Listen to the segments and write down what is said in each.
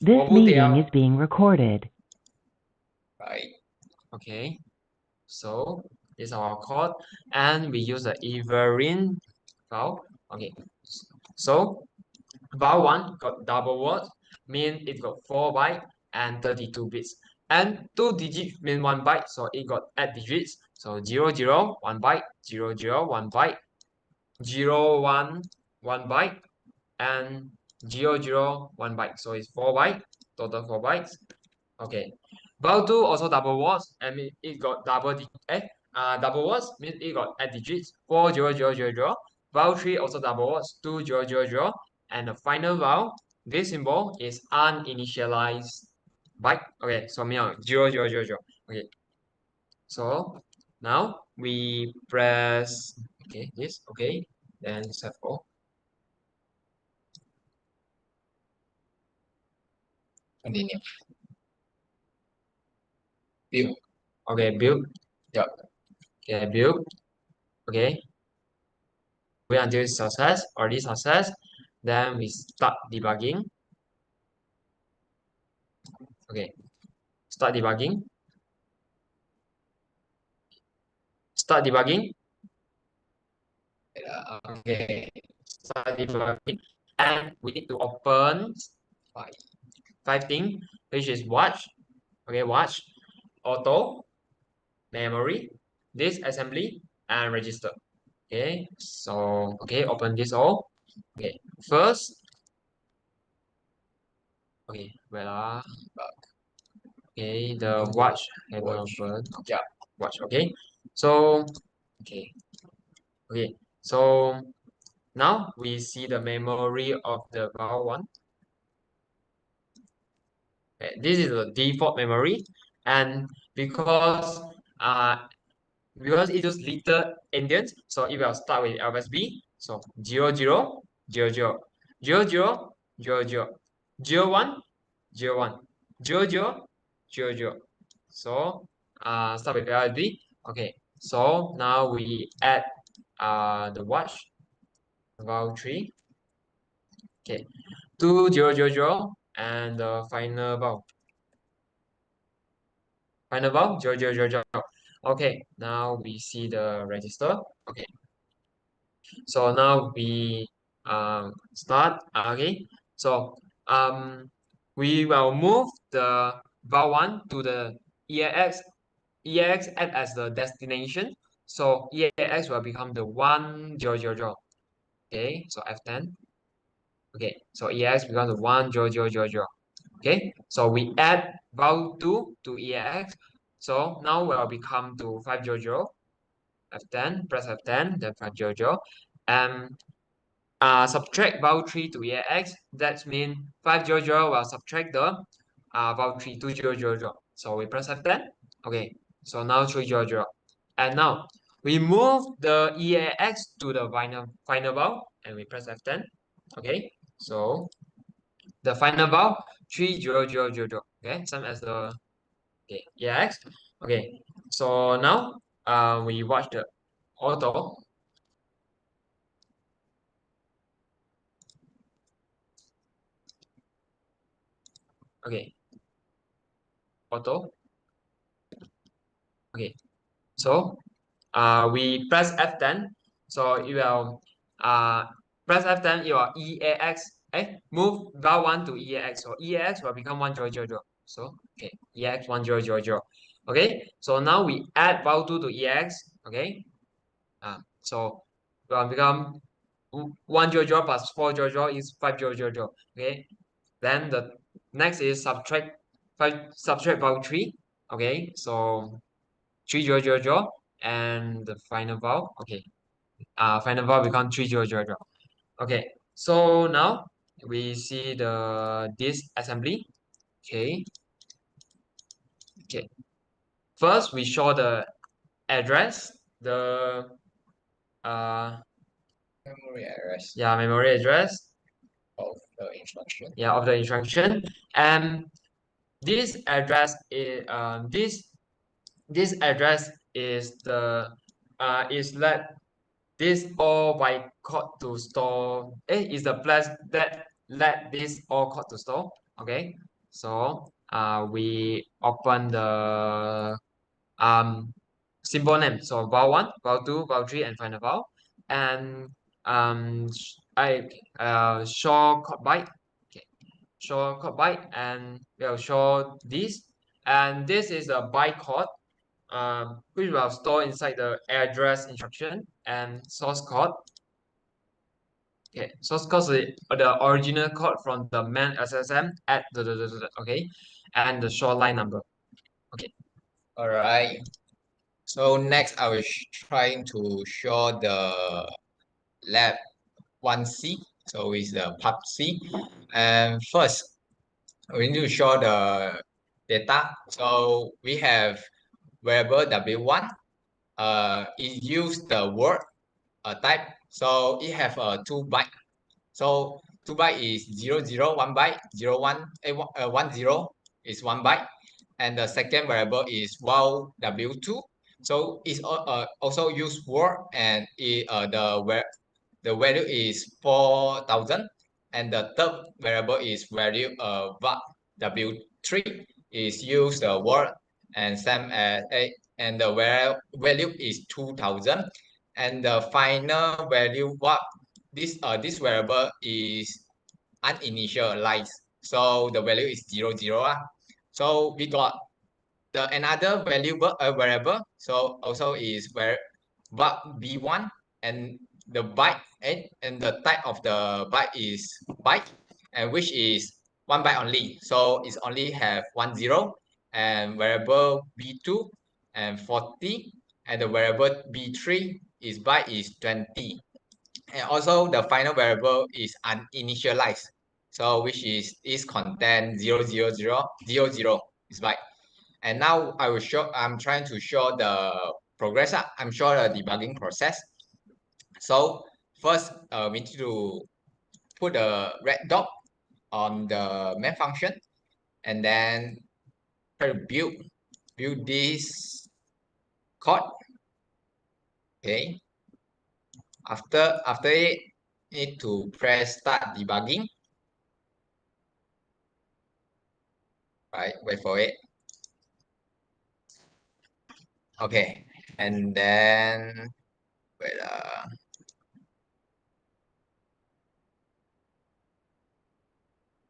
This meeting is being recorded. Right. Okay. So this is our code, and we use the Everin file. Okay. So vowel one got double word, mean it got 4 byte and 32 bits. And 2 digits mean 1 byte, so it got 8 digits. So 00, 1 byte, 00, 1 byte, 01, 1 byte, and 00, 1 byte. So it's 4 byte, total 4 bytes. Okay. Vowel 2 also double words, and it got double words means it got 8 digits, 40000. Vowel 3 also double words, 2000. And the final vowel, this symbol is uninitialized byte. Okay, so meow 0000. Okay, so now we press this, then set for continue. Build. Okay, build. Yep. Okay, build. Okay, wait until it's success or this success, then we start debugging. Okay, start debugging. Start debugging. Okay, start debugging, and we need to open five things, which is watch. Okay, watch, auto, memory, disk assembly, and register. Okay, so open this all. Okay, first, wait okay, the watch haven't open. Yeah, watch. Okay, so okay, so now we see the memory of the vowel one. Okay, this is the default memory, and because uh it was little endians, so it will start with LSB. So 00, 00, 00, 00, 01, 01, 00, 00. So start with LSB. Okay, so now we add the watch vowel 3. Okay, 2000 and the final vowel. Final vowel 0000. Okay, now we see the register. Okay, so now we start. Okay, so we will move the vowel one to the EAX. EAX act as the destination. So EAX will become the 1000. Okay, so F10. Okay, so EAX becomes the 1000. Okay, so we add vowel 2 to EAX. So now will become to 500. F10, press F10, then 500. And subtract vowel 3 to EAX. That means 500 will subtract the vowel 3 to 000. So we press F10. Okay, so now 300. And now we move the EAX to the final vowel and we press F10. Okay, so the final vowel 3000. Okay, same as the EAX. Okay, so now we watch the auto. Okay, auto. Okay, so we press F10. So it will press F10. It will EAX. Move vowel one to EAX. So EAX will become 1000. So EAX 1000. Okay, so now we add vowel two to EAX. Okay, so it will become 1000 plus 400 is 500. Okay, then the next is subtract vowel three. Okay, so 3000 and the final vowel. Okay, final vowel become 3000. Okay, so now we see the this assembly. Okay, okay. First we show the address, the memory address. Yeah, memory address of the instruction. Yeah, of the instruction. And this address is this address is the is let this all bytecode to store is the place that let this all code to store. Okay, So we open the symbol name. So vowel 1, vowel 2, vowel 3, and final vowel. And I short byte. Okay, short byte, and we'll show this. And this is a bytecode, which will store inside the address instruction and source code. Okay, source code is the original code from the main SSM at okay, and the short line number. Okay. All right. So next, I was trying to show the lab 1C. So it's the pub C. And first, we need to show the data. So we have variable W1. It use the word type. So it have a 2 byte. So 2 byte is 0, 1 byte, 1, 0 is 1 byte. And the second variable is vowel W2. So it's also use word, and the value is 4,000. And the third variable is value W3 is use the word and same as a, and the value is 2,000. And the final value this variable is uninitialized, so the value is 0. So we got the another variable, so also is where but b1, and the byte and the type of the byte is byte, and which is 1 byte only, so it's only have 1 0. And variable b2 and 40, and the variable b3 is byte is 20. And also the final variable is uninitialized, so which is content 0 0 0 0 0 is byte. And now I'm trying to show the progress. I'm showing the debugging process. So first, we need to put a red dot on the main function, and then try to build this code. Okay. After it, need to press start debugging. Right, wait for it. Okay, and then wait.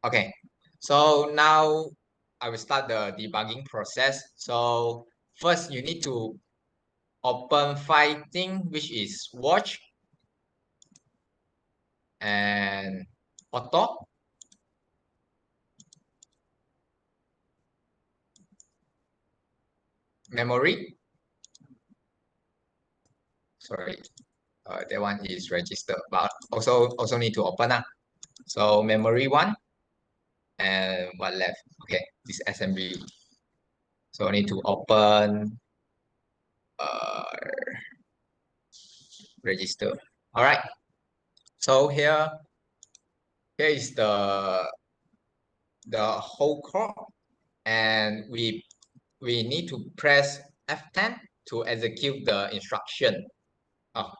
Okay, so now I will start the debugging process. So first, you need to open file thing, which is watch and auto. Memory. Sorry, that one is registered, but also need to open up. So memory 1 and what left? Okay, this assembly. So I need to open register. All right. So here is the whole code, and we need to press F10 to execute the instruction. Oh,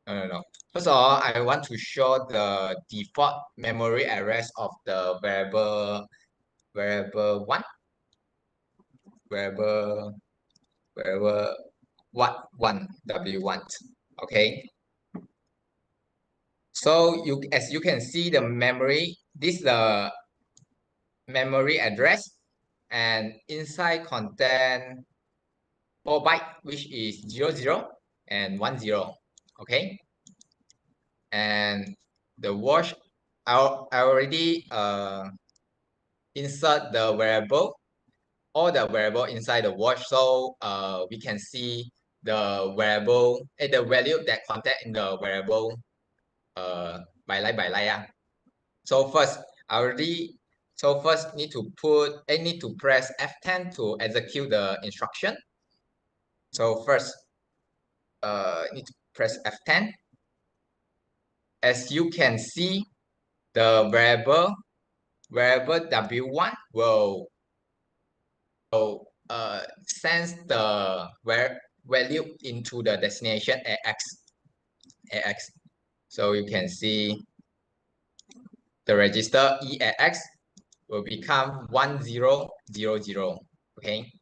no. First of all, I want to show the default memory address of the variable 1, variable what 1 W1. Okay. So as you can see the memory, this is the memory address, and inside contain 4 byte, which is 0 and 1 0. Okay. And the watch, I already insert the variable, all the variable inside the watch, so we can see the variable the value that contain in the variable by line. So first need to press F10 to execute the instruction. So first need to press F10. As you can see, the variable W1 will sends the value into the destination AX. So you can see the register EAX will become 1000. Okay,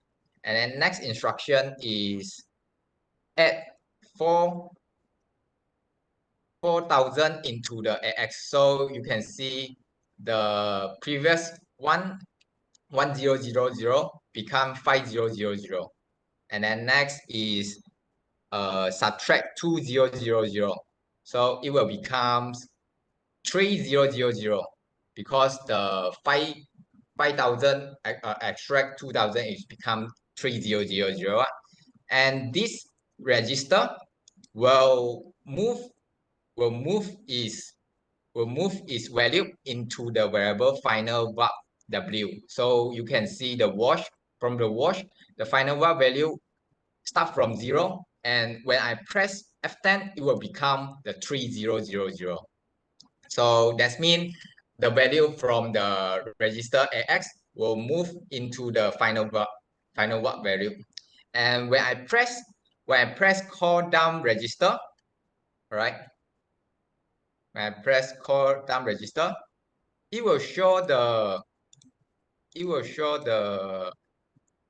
and then next instruction is add 4,000 into the AX. So you can see the previous 1000 become 5000, and then next is subtract 2000, so it will become 3000 because the 5,000 extract 2000 is become 3000, and this register will move its value into the variable final var w. So you can see the wash the final var value start from 0, and when I press F10 it will become the 3000. So that means the value from the register AX will move into the final var value. And when I press call down register, right? When I press call down register, it will show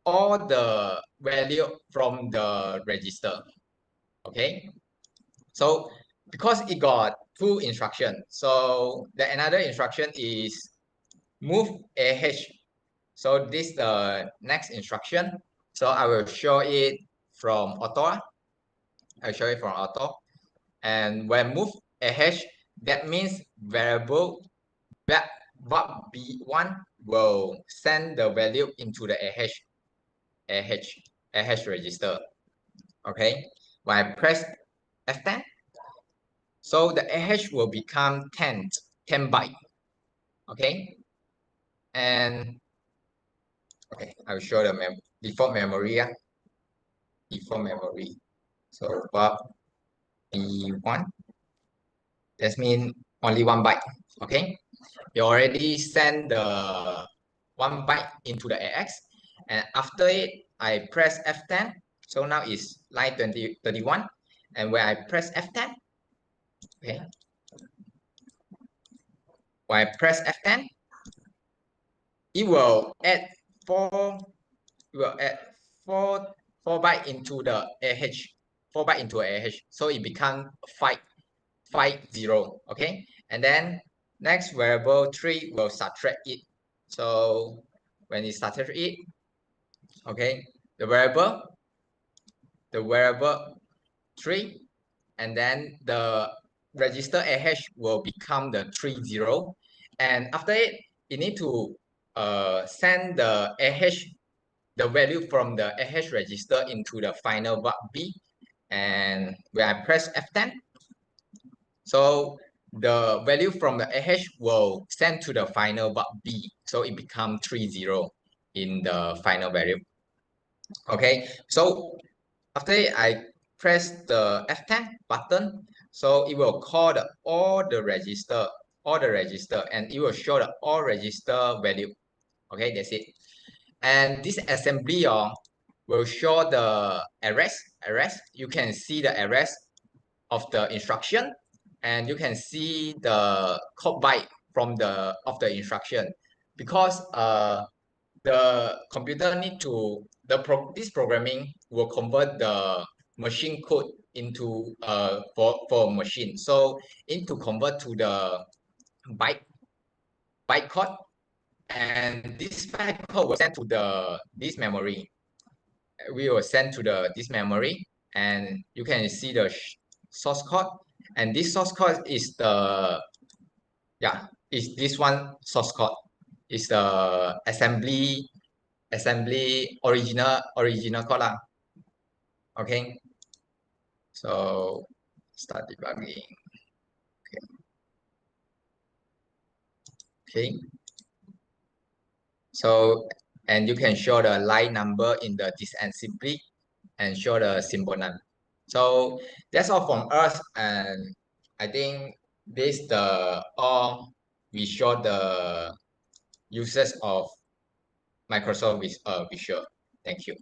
all the value from the register. Okay, so because it got two instructions, so the another instruction is move AH. So this the next instruction. So I will show it from auto. I'll show it from auto. And when move AH, that means variable v1 will send the value into the AH register. Okay, when I press F10, so the AH will become 10 byte. Okay, and okay, I'll show the default memory. Default memory. So v1, that means only 1 byte. Okay, you already send the 1 byte into the AX, and after it I press F10. So now it's line 31, and when I press F10, okay, when I press F10, it will add 4 byte into the AH, 4 byte into AH, so it becomes 50. Okay, and then next variable 3 will subtract it. So when it subtract it, okay, the variable 3, and then the register AH will become the 30, and after it need to send the AH, the value from the AH register into the final var B. And when I press F10, so the value from the AH will send to the final var B, so it becomes 30 in the final value. Okay, so after I press the F10 button, so it will call all the register, and it will show the all register value. Okay, that's it. And this assembly will show the arrest. You can see the arrest of the instruction, and you can see the code byte from the instruction, because the computer need to this programming will convert the machine code into for machine, so into convert to the byte code, and this byte code will send to this memory. We will send to this memory, and you can see the source code, and this source code is is this one source code, is the assembly original code lah. Okay, so start debugging. Okay, so and you can show the line number in the disassembly and show the symbol none. So that's all from us, and I think this all we show the uses of Microsoft Visual. Thank you.